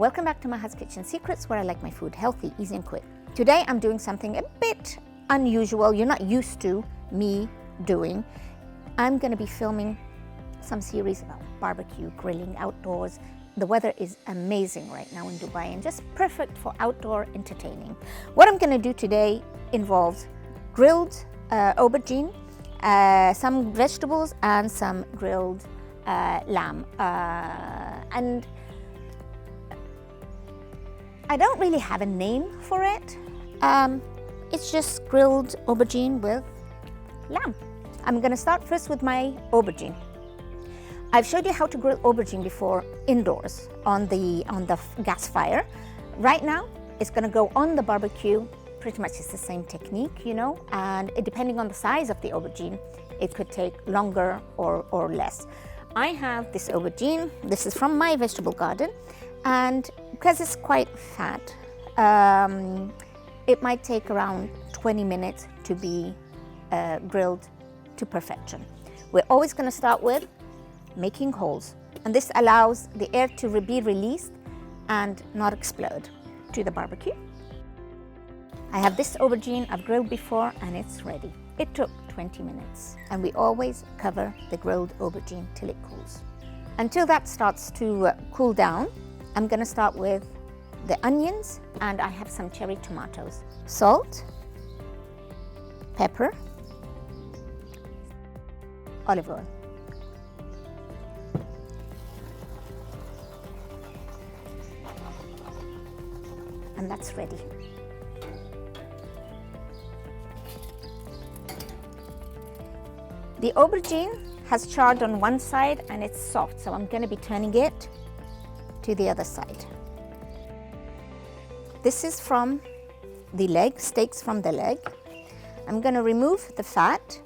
Welcome back to my House Kitchen Secrets, where I like my food healthy, easy and quick. Today I'm doing something a bit unusual, you're not used to me doing. I'm going to be filming some series about barbecue, grilling outdoors. The weather is amazing right now in Dubai and just perfect for outdoor entertaining. What I'm going to do today involves grilled aubergine, some vegetables and some grilled lamb. And I don't really have a name for it. It's just grilled aubergine with lamb. I'm going to start first with my aubergine. I've showed you how to grill aubergine before indoors on the gas fire. Right now, it's going to go on the barbecue. Pretty much it's the same technique, you know, and depending on the size of the aubergine, it could take longer or less. I have this aubergine. This is from my vegetable garden, and because it's quite fat, it might take around 20 minutes to be grilled to perfection. We're always going to start with making holes, and this allows the air to be released and not explode to the barbecue. I have this aubergine I've grilled before and it's ready. It took 20 minutes, and we always cover the grilled aubergine till it cools. Until that starts to cool down, I'm going to start with the onions, and I have some cherry tomatoes. Salt, pepper, olive oil. And that's ready. The aubergine has charred on one side and it's soft, so I'm going to be turning it to the other side. This is from the leg, steaks from the leg. I'm going to remove the fat.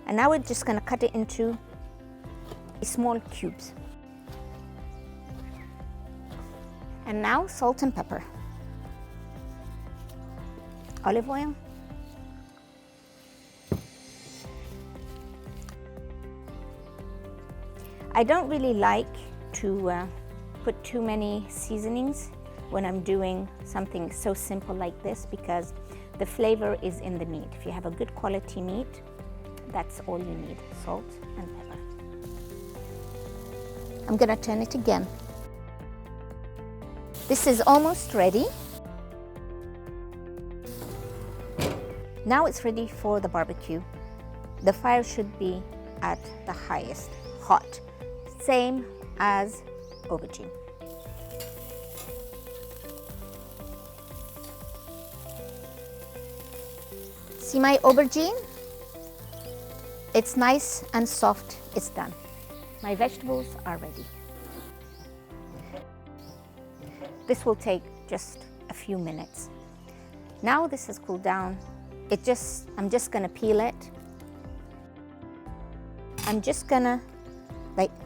And now we're just going to cut it into small cubes. And now salt and pepper. Olive oil. I don't really like to put too many seasonings when I'm doing something so simple like this, because the flavor is in the meat. If you have a good quality meat, that's all you need, salt and pepper. I'm going to turn it again. This is almost ready. Now it's ready for the barbecue. The fire should be at the highest, hot, same as aubergine. See my aubergine? It's nice and soft, it's done. My vegetables are ready. This will take just a few minutes. Now this has cooled down. I'm just gonna peel it. I'm just gonna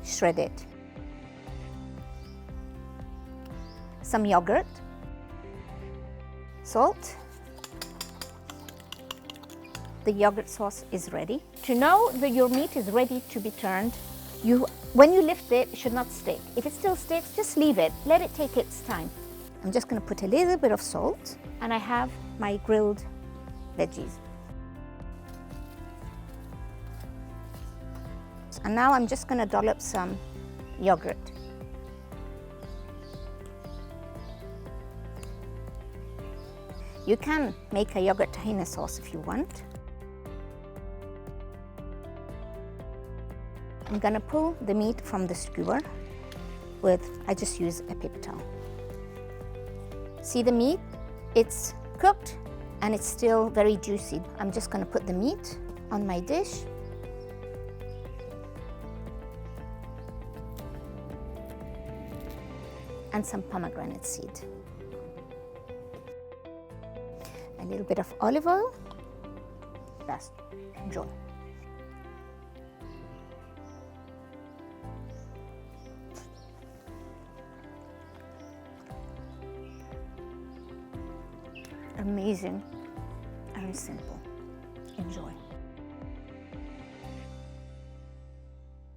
shred it. Some yogurt, salt. The yogurt sauce is ready. To know that your meat is ready to be turned, when you lift it, it should not stick. If it still sticks, just leave it. Let it take its time. I'm just gonna put a little bit of salt, and I have my grilled veggies. And now I'm just going to dollop some yogurt. You can make a yogurt tahini sauce if you want. I'm going to pull the meat from the skewer I just use a paper towel. See the meat? It's cooked and it's still very juicy. I'm just going to put the meat on my dish. And some pomegranate seed. A little bit of olive oil. Just enjoy. Amazing and simple. Enjoy.